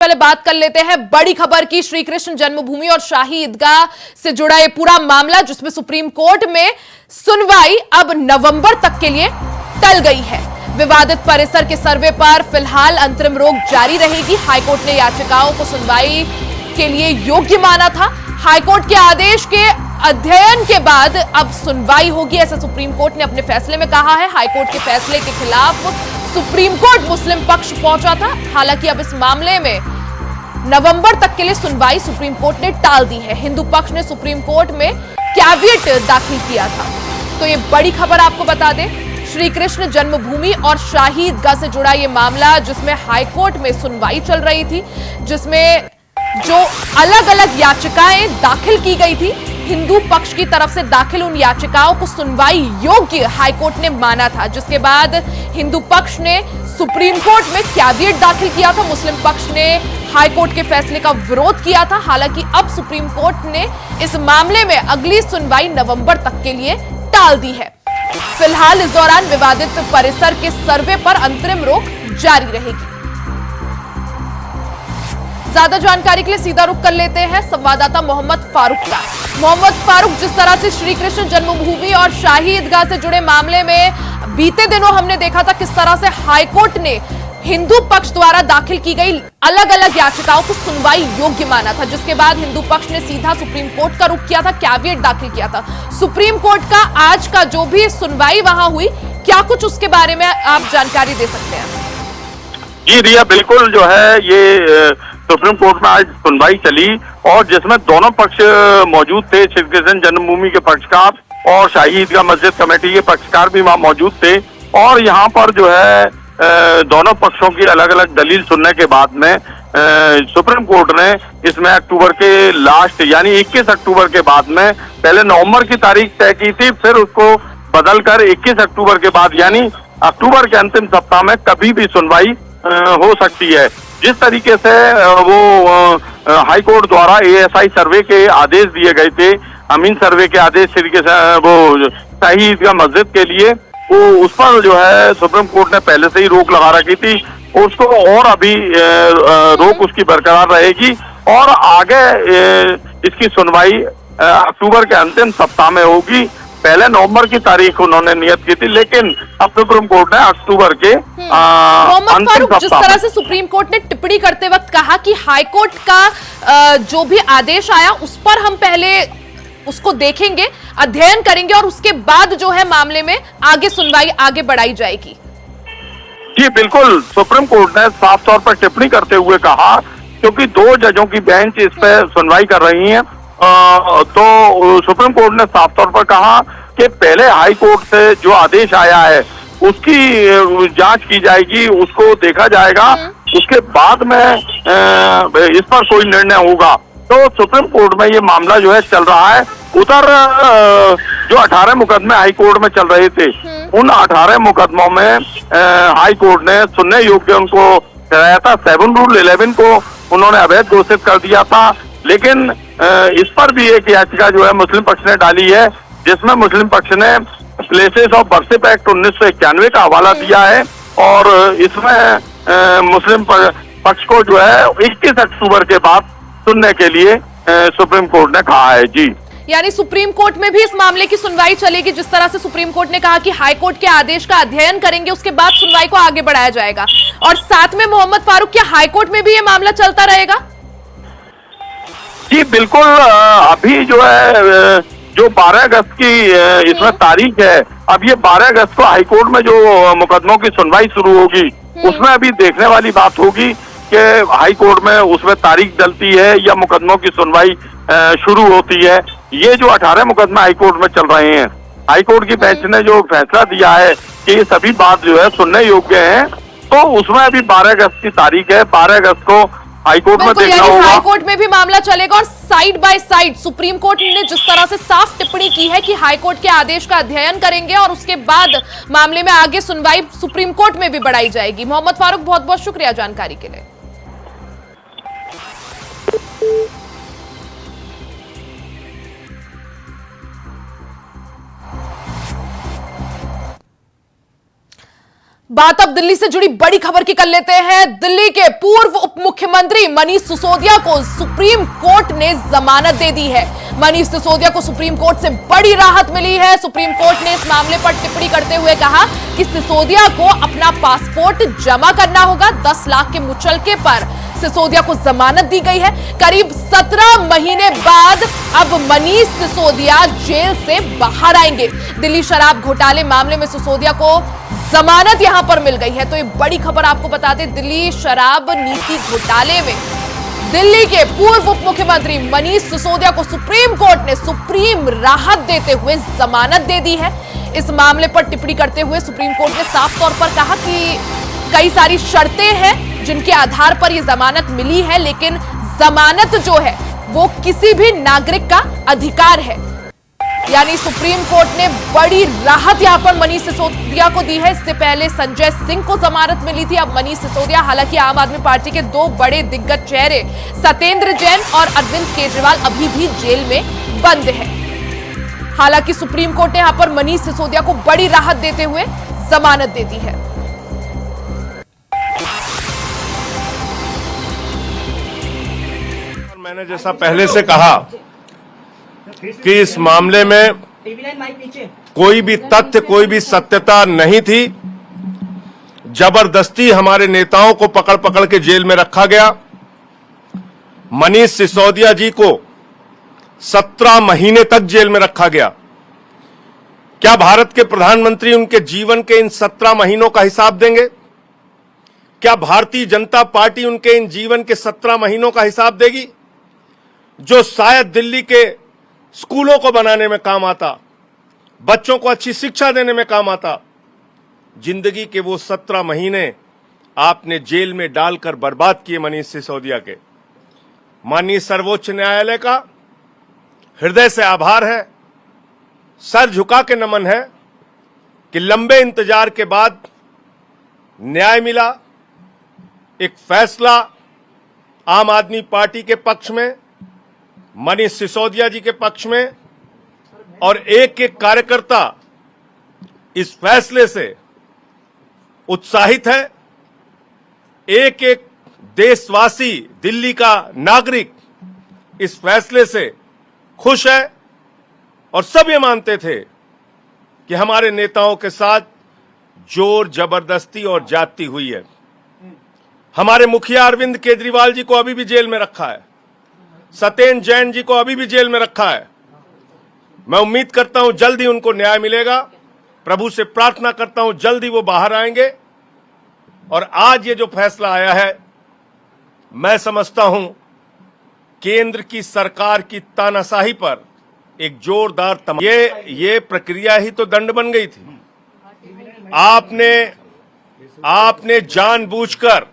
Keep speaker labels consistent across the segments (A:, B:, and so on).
A: पहले बात कर लेते हैं बड़ी खबर की। श्री कृष्ण जन्मभूमि और शाही ईदगाह से जुड़ा ये पूरा मामला, जिसमें सुप्रीम कोर्ट में सुनवाई अब नवंबर तक के लिए टल गई है। विवादित परिसर के सर्वे पर फिलहाल अंतरिम रोक जारी रहेगी। हाईकोर्ट ने याचिकाओं को सुनवाई के लिए योग्य माना था। हाईकोर्ट के आदेश के अध्ययन के बाद अब सुनवाई होगी, ऐसा सुप्रीम कोर्ट ने अपने फैसले में कहा है। हाईकोर्ट के फैसले के खिलाफ सुप्रीम कोर्ट मुस्लिम पक्ष पहुंचा था। हालांकि अब इस मामले में नवंबर तक के लिए सुनवाई सुप्रीम कोर्ट ने टाल दी है। हिंदू पक्ष ने सुप्रीम कोर्ट में कैविएट दाखिल किया था। तो ये बड़ी खबर आपको बता दें, श्री कृष्ण जन्मभूमि और शाही ईदगाह से जुड़ा ये मामला, जिसमें हाईकोर्ट में सुनवाई चल रही थी, जिसमें जो अलग अलग याचिकाएं दाखिल की गई थी, हिंदू पक्ष की तरफ से दाखिल उन याचिकाओं को सुनवाई योग्य हाईकोर्ट ने माना था, जिसके बाद हिंदू पक्ष ने सुप्रीम कोर्ट में कैविएट दाखिल किया था। मुस्लिम पक्ष ने हाईकोर्ट के फैसले का विरोध किया था। हालांकि अब सुप्रीम कोर्ट ने इस मामले में अगली सुनवाई नवंबर तक के लिए टाल दी है। फिलहाल इस दौरान विवादित परिसर के सर्वे पर अंतरिम रोक जारी रहेगी। ज्यादा जानकारी के लिए सीधा रुख कर लेते हैं संवाददाता मोहम्मद फारूक का। मोहम्मद फारूक, जिस तरह से श्री कृष्ण जन्मभूमि और शाही ईदगाह से जुड़े मामले में बीते दिनों हमने देखा था किस तरह से हाईकोर्ट ने हिंदू पक्ष द्वारा दाखिल की गई अलग अलग याचिकाओं को सुनवाई योग्य माना था, जिसके बाद हिंदू पक्ष ने सीधा सुप्रीम कोर्ट का रुख किया था, कैविएट दाखिल किया था। सुप्रीम कोर्ट का आज का जो भी सुनवाई वहां हुई, क्या कुछ उसके बारे में आप जानकारी दे सकते हैं?
B: जी रिया, बिल्कुल जो है ये सुप्रीम कोर्ट में आज सुनवाई चली और जिसमें दोनों पक्ष मौजूद थे। श्री कृष्ण जन्मभूमि के पक्षकार और शाही ईदगाह मस्जिद कमेटी के पक्षकार भी वहां मौजूद थे। और यहाँ पर जो है दोनों पक्षों की अलग अलग दलील सुनने के बाद में सुप्रीम कोर्ट ने इसमें अक्टूबर के लास्ट यानी 21 अक्टूबर के बाद में, पहले नवंबर की तारीख तय की थी, फिर उसको बदलकर 21 अक्टूबर के बाद यानी अक्टूबर के अंतिम सप्ताह में कभी भी सुनवाई हो सकती है। जिस तरीके से वो हाई कोर्ट द्वारा ASI सर्वे के आदेश दिए गए थे, अमीन सर्वे के आदेश वो शाही ईदगाह मस्जिद के लिए, वो उस पर जो है सुप्रीम कोर्ट ने पहले से ही रोक लगा रखी थी। उसको और अभी रोक उसकी बरकरार रहेगी और आगे इसकी सुनवाई अक्टूबर के अंतिम सप्ताह में होगी। पहले नवंबर की तारीख उन्होंने नियत की थी, लेकिन अब सुप्रीम कोर्ट ने अक्टूबर के अंतिम सप्ताह।
A: जिस तरह से सुप्रीम कोर्ट ने टिप्पणी करते वक्त कहा कि हाईकोर्ट का जो भी आदेश आया उस पर हम पहले उसको देखेंगे, अध्ययन करेंगे और उसके बाद जो है मामले में आगे सुनवाई आगे बढ़ाई जाएगी।
B: जी बिल्कुल, सुप्रीम कोर्ट ने साफ तौर पर टिप्पणी करते हुए कहा, क्योंकि 2 जजों की बेंच इस पर सुनवाई कर रही है, तो सुप्रीम कोर्ट ने साफ तौर पर कहा कि पहले हाई कोर्ट से जो आदेश आया है उसकी जांच की जाएगी, उसको देखा जाएगा, उसके बाद में इस पर कोई निर्णय होगा। तो सुप्रीम कोर्ट में ये मामला जो है चल रहा है। उधर जो 18 मुकदमे हाई कोर्ट में चल रहे थे, उन 18 मुकदमों में हाई कोर्ट ने सुनने योग्य उनको कराया था। 7 रूल 11 को उन्होंने अवैध घोषित कर दिया था, लेकिन इस पर भी एक याचिका जो है मुस्लिम पक्ष ने डाली है, जिसमें मुस्लिम पक्ष ने प्लेसेस ऑफ वर्शिप एक्ट 1991 का हवाला दिया है और इसमें मुस्लिम पक्ष को जो है 21 अक्टूबर के बाद सुनने के लिए सुप्रीम कोर्ट ने कहा है। जी,
A: यानी सुप्रीम कोर्ट में भी इस मामले की सुनवाई चलेगी। जिस तरह से सुप्रीम कोर्ट ने कहा कि हाई कोर्ट के आदेश का अध्ययन करेंगे, उसके बाद सुनवाई को आगे बढ़ाया जाएगा। और साथ में मोहम्मद फारूक, क्या हाई कोर्ट में भी ये मामला चलता रहेगा?
B: जी बिल्कुल, अभी जो है जो 12 अगस्त की इसमें तारीख है, अब ये 12 अगस्त को हाईकोर्ट में जो मुकदमों की सुनवाई शुरू होगी, उसमें अभी देखने वाली बात होगी कि हाई कोर्ट में उसमें तारीख डलती है या मुकदमों की सुनवाई शुरू होती है। ये जो 18 मुकदमे हाई कोर्ट में चल रहे हैं, हाई कोर्ट की बेंच ने जो फैसला दिया है कि ये सभी बात जो है सुनने योग्य है, तो उसमें अभी 12 अगस्त की तारीख है। 12 अगस्त को हाईकोर्ट में देखना होगा।
A: हाईकोर्ट में भी मामला चलेगा और side by side supreme court ने जिस तरह से साफ टिप्पणी की है कि हाईकोर्ट के आदेश का अध्ययन करेंगे और उसके बाद मामले में आगे सुनवाई सुप्रीम कोर्ट में भी बढ़ाई जाएगी। मोहम्मद फारूक, बहुत बहुत शुक्रिया जानकारी के लिए। बात अब दिल्ली से जुड़ी बड़ी खबर की कर लेते हैं। दिल्ली के पूर्व उप मुख्यमंत्री मनीष सिसोदिया को सुप्रीम कोर्ट ने जमानत दे दी है। मनीष सिसोदिया को सुप्रीम कोर्ट से बड़ी राहत मिली है। सुप्रीम कोर्ट ने इस मामले पर टिप्पणी करते हुए कहा कि सिसोदिया को अपना पासपोर्ट जमा करना होगा। 10 लाख के मुचलके पर सिसोदिया को जमानत दी गई है। करीब 17 महीने बाद अब मनीष सिसोदिया जेल से बाहर आएंगे। दिल्ली शराब घोटाले मामले में सिसोदिया को जमानत यहां पर मिल गई है। तो ये बड़ी खबर आपको बता दें, दिल्ली शराब नीति घोटाले में दिल्ली के पूर्व उप मुख्यमंत्री मनीष सिसोदिया को सुप्रीम कोर्ट ने सुप्रीम राहत देते हुए जमानत दे दी है। इस मामले पर टिप्पणी करते हुए सुप्रीम कोर्ट ने साफ तौर पर कहा कि कई सारी शर्तें हैं जिनके आधार पर यह जमानत मिली है, लेकिन जमानत जो है वो किसी भी नागरिक का अधिकार है। यानी सुप्रीम कोर्ट ने बड़ी राहत यहां पर मनीष सिसोदिया को दी है। इससे पहले संजय सिंह को जमानत मिली थी। अब मनीष सिसोदिया, हालांकि आम आदमी पार्टी के 2 बड़े दिग्गज चेहरे सत्येंद्र जैन और अरविंद केजरीवाल अभी भी जेल में बंद है। हालांकि सुप्रीम कोर्ट ने यहां पर मनीष सिसोदिया को बड़ी राहत देते हुए जमानत दे दी है।
C: मैंने जैसा पहले से कहा कि इस मामले में कोई भी तथ्य, कोई भी सत्यता नहीं थी। जबरदस्ती हमारे नेताओं को पकड़ पकड़ के जेल में रखा गया। मनीष सिसोदिया जी को 17 महीने तक जेल में रखा गया। क्या भारत के प्रधानमंत्री उनके जीवन के इन 17 महीनों का हिसाब देंगे? क्या भारतीय जनता पार्टी उनके इन जीवन के 17 महीनों का हिसाब देगी, जो शायद दिल्ली के स्कूलों को बनाने में काम आता, बच्चों को अच्छी शिक्षा देने में काम आता? जिंदगी के वो 17 महीने आपने जेल में डालकर बर्बाद किए मनीष सिसोदिया के। माननीय सर्वोच्च न्यायालय का हृदय से आभार है, सर झुका के नमन है कि लंबे इंतजार के बाद न्याय मिला। एक फैसला आम आदमी पार्टी के पक्ष में, मनीष सिसोदिया जी के पक्ष में, और एक एक कार्यकर्ता इस फैसले से उत्साहित है। एक एक देशवासी, दिल्ली का नागरिक इस फैसले से खुश है। और सब ये मानते थे कि हमारे नेताओं के साथ जोर जबरदस्ती और ज्यादती हुई है। हमारे मुखिया अरविंद केजरीवाल जी को अभी भी जेल में रखा है। सत्येंद्र जैन जी को अभी भी जेल में रखा है। मैं उम्मीद करता हूं जल्द ही उनको न्याय मिलेगा। प्रभु से प्रार्थना करता हूं जल्द ही वो बाहर आएंगे। और आज ये जो फैसला आया है, मैं समझता हूं केंद्र की सरकार की तानाशाही पर एक जोरदार ये प्रक्रिया ही तो दंड बन गई थी। आपने जानबूझकर,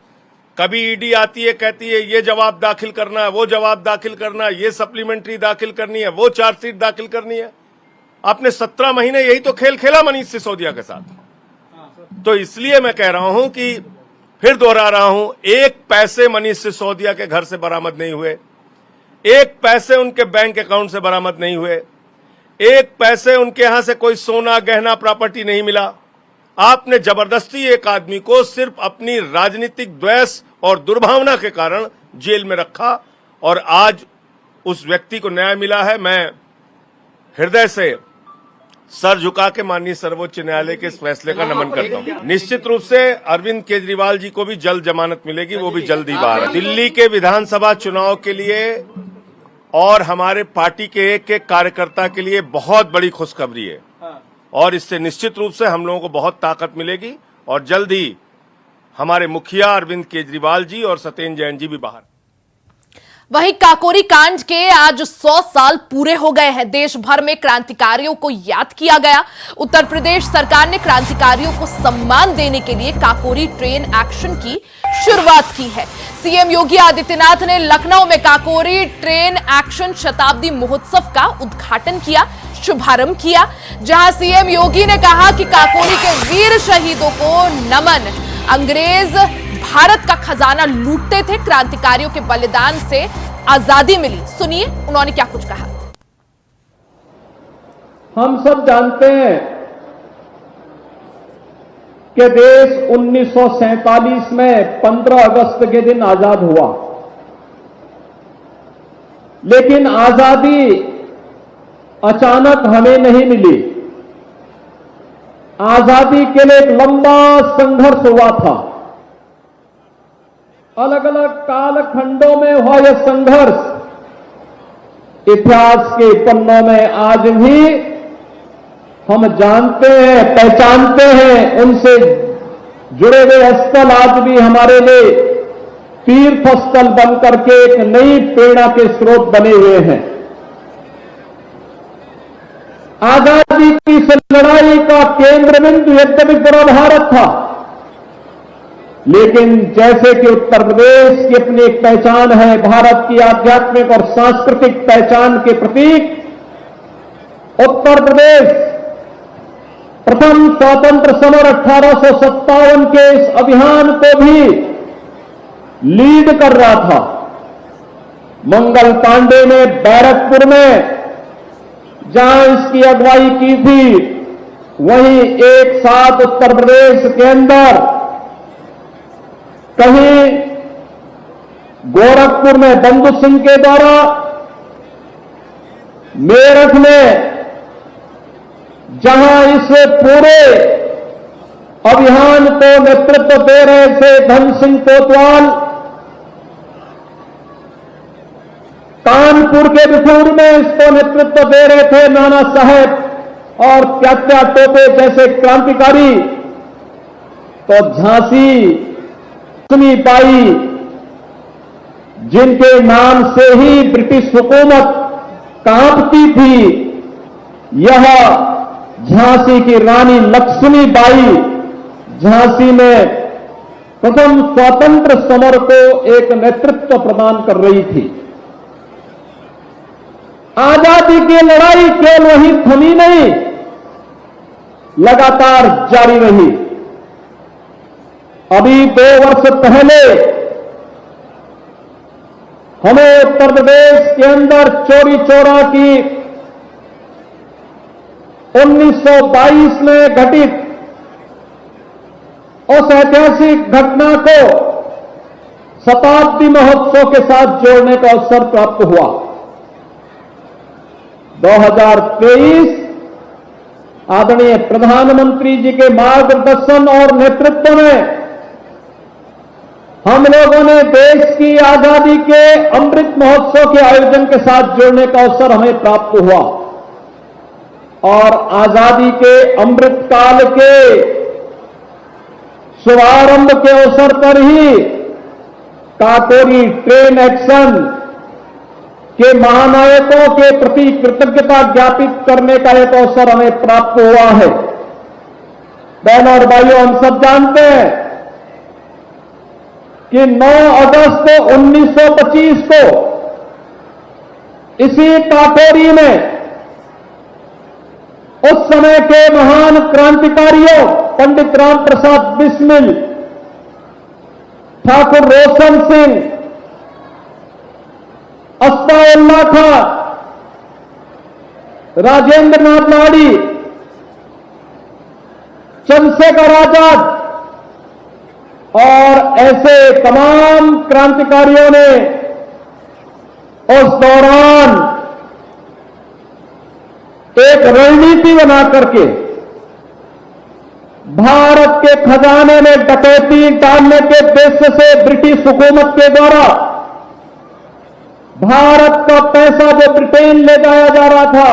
C: कभी ईडी आती है, कहती है ये जवाब दाखिल करना है, वो जवाब दाखिल करना है, ये सप्लीमेंट्री दाखिल करनी है, वो चार्जशीट दाखिल करनी है। आपने 17 महीने यही तो खेल खेला मनीष सिसोदिया के साथ। तो इसलिए मैं कह रहा हूं कि फिर दोहरा रहा हूं, एक पैसे मनीष सिसोदिया के घर से बरामद नहीं हुए, एक पैसे उनके बैंक अकाउंट से बरामद नहीं हुए, एक पैसे उनके यहां से कोई सोना गहना प्रॉपर्टी नहीं मिला। आपने जबरदस्ती एक आदमी को सिर्फ अपनी राजनीतिक द्वेष और दुर्भावना के कारण जेल में रखा, और आज उस व्यक्ति को न्याय मिला है। मैं हृदय से सर झुका के माननीय सर्वोच्च न्यायालय के इस फैसले का नमन करता हूं। निश्चित रूप से अरविंद केजरीवाल जी को भी जल्द जमानत मिलेगी, वो भी जल्द ही बाहर है। दिल्ली के विधानसभा चुनाव के लिए और हमारे पार्टी के एक एक कार्यकर्ता के लिए बहुत बड़ी खुशखबरी है, और इससे निश्चित रूप से हम लोगों को बहुत ताकत मिलेगी। और जल्द ही हमारे मुखिया अरविंद केजरीवाल जी और सत्येंद्र जैन जी भी बाहर।
A: वहीं काकोरी कांड के आज 100 साल पूरे हो गए हैं। देश भर में क्रांतिकारियों को याद किया गया। उत्तर प्रदेश सरकार ने क्रांतिकारियों को सम्मान देने के लिए काकोरी ट्रेन एक्शन की शुरुआत की है। सीएम योगी आदित्यनाथ ने लखनऊ में काकोरी ट्रेन एक्शन शताब्दी महोत्सव का उद्घाटन किया, शुभारंभ किया, जहां सीएम योगी ने कहा कि काकोरी के वीर शहीदों को नमन। अंग्रेज भारत का खजाना लूटते थे, क्रांतिकारियों के बलिदान से आजादी मिली। सुनिए उन्होंने क्या कुछ कहा।
D: हम सब जानते हैं कि देश 1947 में 15 अगस्त के दिन आजाद हुआ, लेकिन आजादी अचानक हमें नहीं मिली। आजादी के लिए एक लंबा संघर्ष हुआ था। अलग अलग कालखंडों में हुआ यह संघर्ष इतिहास के पन्नों में आज भी हम जानते हैं, पहचानते हैं। उनसे जुड़े हुए स्थल आज भी हमारे लिए तीर्थ स्थल बनकर के एक नई प्रेरणा के स्रोत बने हुए हैं। आजादी की इस लड़ाई का केंद्र बिंदु यद्यपि बड़ा भारत था, लेकिन जैसे कि उत्तर प्रदेश की अपनी एक पहचान है, भारत की आध्यात्मिक और सांस्कृतिक पहचान के प्रतीक उत्तर प्रदेश प्रथम स्वतंत्र समर 1857 के इस अभियान को भी लीड कर रहा था। मंगल पांडे ने बैरकपुर में जहां इसकी अगुवाई की थी, वहीं एक साथ उत्तर प्रदेश के अंदर कहीं गोरखपुर में बंधु सिंह के द्वारा, मेरठ में जहां इस पूरे अभियान को नेतृत्व दे रहे थे धन सिंह कोतवाल, कानपुर के बिठूर में इसको नेतृत्व दे रहे थे नाना साहेब और त्यात्या टोपे जैसे क्रांतिकारी, तो झांसी सुनी बाई, जिनके नाम से ही ब्रिटिश हुकूमत कांपती थी, यह झांसी की रानी लक्ष्मीबाई झांसी में प्रथम स्वतंत्र समर को एक नेतृत्व प्रदान कर रही थी। आजादी की लड़ाई केवल वही थमी नहीं, लगातार जारी रही। अभी 2 वर्ष पहले हमें उत्तर प्रदेश के अंदर चोरी चौरा की 1922 में घटित उस ऐतिहासिक घटना को शताब्दी महोत्सव के साथ जोड़ने का अवसर प्राप्त हुआ। 2023 आदरणीय प्रधानमंत्री जी के मार्गदर्शन और नेतृत्व में हम लोगों ने देश की आजादी के अमृत महोत्सव के आयोजन के साथ जोड़ने का अवसर हमें प्राप्त हुआ और आजादी के अमृत काल के शुभारंभ के अवसर पर ही काकोरी ट्रेन एक्शन के महानायकों के प्रति कृतज्ञता ज्ञापित करने का एक अवसर हमें प्राप्त हुआ है। बहनों और भाइयों, हम सब जानते हैं कि 9 अगस्त 1925 को इसी काकोरी में उस समय के महान क्रांतिकारियों पंडित राम प्रसाद बिस्मिल, ठाकुर रोशन सिंह, अस्ताउल्लाह खां, राजेंद्र नाथ लाड़ी, चंद्रशेखर आजाद और ऐसे तमाम क्रांतिकारियों ने उस दौरान एक रणनीति बना करके भारत के खजाने में डकैती डालने के उद्देश्य से ब्रिटिश हुकूमत के द्वारा भारत का पैसा जो ब्रिटेन ले जाया जा रहा था।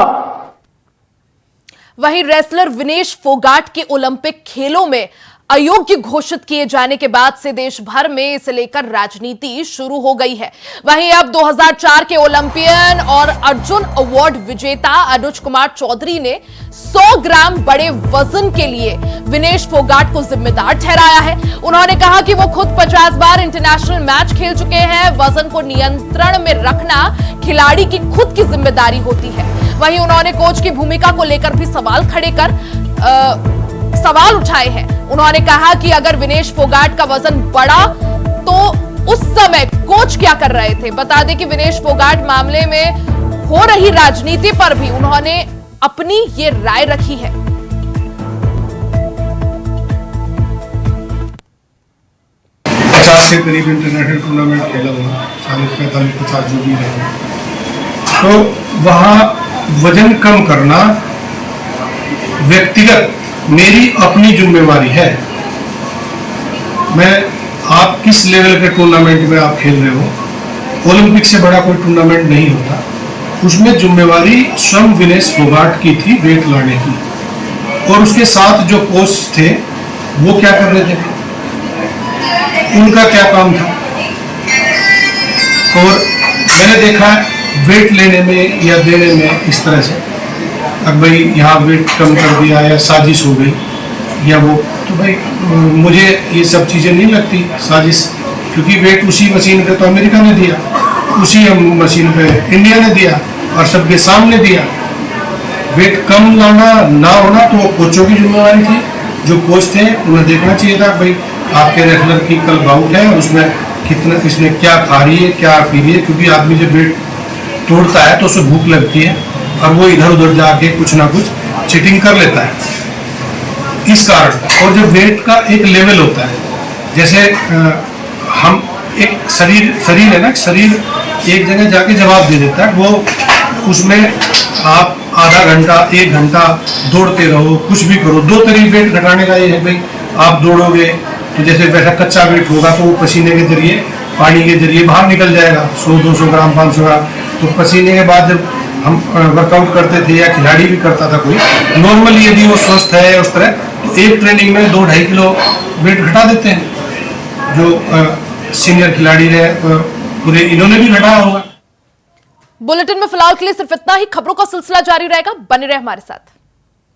A: वहीं रेसलर विनेश फोगाट के ओलंपिक खेलों में अयोग्य घोषित किए जाने के बाद से देश भर में इसे लेकर राजनीति शुरू हो गई है। वहीं अब 2004 के ओलंपियन और अर्जुन अवार्ड विजेता अनुज कुमार चौधरी ने 100 ग्राम बड़े वजन के लिए विनेश फोगाट को जिम्मेदार ठहराया है। उन्होंने कहा कि वो खुद 50 बार इंटरनेशनल मैच खेल चुके हैं। वजन को नियंत्रण में रखना खिलाड़ी की खुद की जिम्मेदारी होती है। वहीं उन्होंने कोच की भूमिका को लेकर भी सवाल खड़े कर सवाल उठाए हैं। उन्होंने कहा कि अगर विनेश फोगाट का वजन बढ़ा तो उस समय कोच क्या कर रहे थे। बता दें कि विनेश फोगाट मामले में हो रही राजनीति पर भी उन्होंने अपनी ये राय रखी है।
E: के करीब इंटरनेशनल टूर्नामेंट खेला हुआ, 40-45-50 जो भी रहे। तो वहाँ वजन कम करना व्यक्तिगत मेरी अपनी जिम्मेवारी है। मैं आप किस लेवल के टूर्नामेंट में आप खेल रहे हो, ओलंपिक से बड़ा कोई टूर्नामेंट नहीं होता, उसमें जिम्मेवारी स्वयं विनेश फोगाट की थी वेट लाने की, और उसके साथ जो कोच थे वो क्या कर रहे थे, उनका क्या काम था। और मैंने देखा वेट लेने में या देने में इस तरह से, अब भाई यहाँ वेट कम कर दिया या साजिश हो गई या वो, तो भाई मुझे ये सब चीज़ें नहीं लगती साजिश, क्योंकि वेट उसी मशीन पे तो अमेरिका ने दिया, उसी मशीन पे इंडिया ने दिया और सबके सामने दिया। वेट कम लाना ना होना तो वो कोचों की जिम्मेवारी थी। जो कोच थे उन्हें देखना चाहिए था भाई आपके रेसलर की कल बाउट है और उसमें कितना, इसने क्या खा रही है क्या पी रही है, क्योंकि आदमी जब वेट तोड़ता है तो उसे भूख लगती है और वो इधर उधर जाके कुछ ना कुछ चीटिंग कर लेता है इस कारण। और जब वेट का एक लेवल होता है, जैसे हम एक शरीर है ना, शरीर एक जगह जाके जवाब दे देता है, वो उसमें आप आधा घंटा 1 घंटा दौड़ते रहो, कुछ भी करो। 2 तरीके वेट घटाने का ये है भाई, आप दौड़ोगे तो जैसे वैसा कच्चा वेट होगा तो वो पसीने के जरिए, पानी के जरिए बाहर निकल जाएगा 100-200 ग्राम 500 ग्राम। तो पसीने के बाद जब हम वर्कआउट करते थे या खिलाड़ी भी करता था कोई, नॉर्मली यदि वो स्वस्थ है उस तरह, तो एक ट्रेनिंग में 2-2.5 किलो वेट घटा देते हैं। जो सीनियर खिलाड़ी है पूरे, इन्होंने भी घटाया होगा।
A: बुलेटिन में फिलहाल के लिए सिर्फ इतना ही। खबरों का सिलसिला जारी रहेगा, बने रहे हमारे साथ।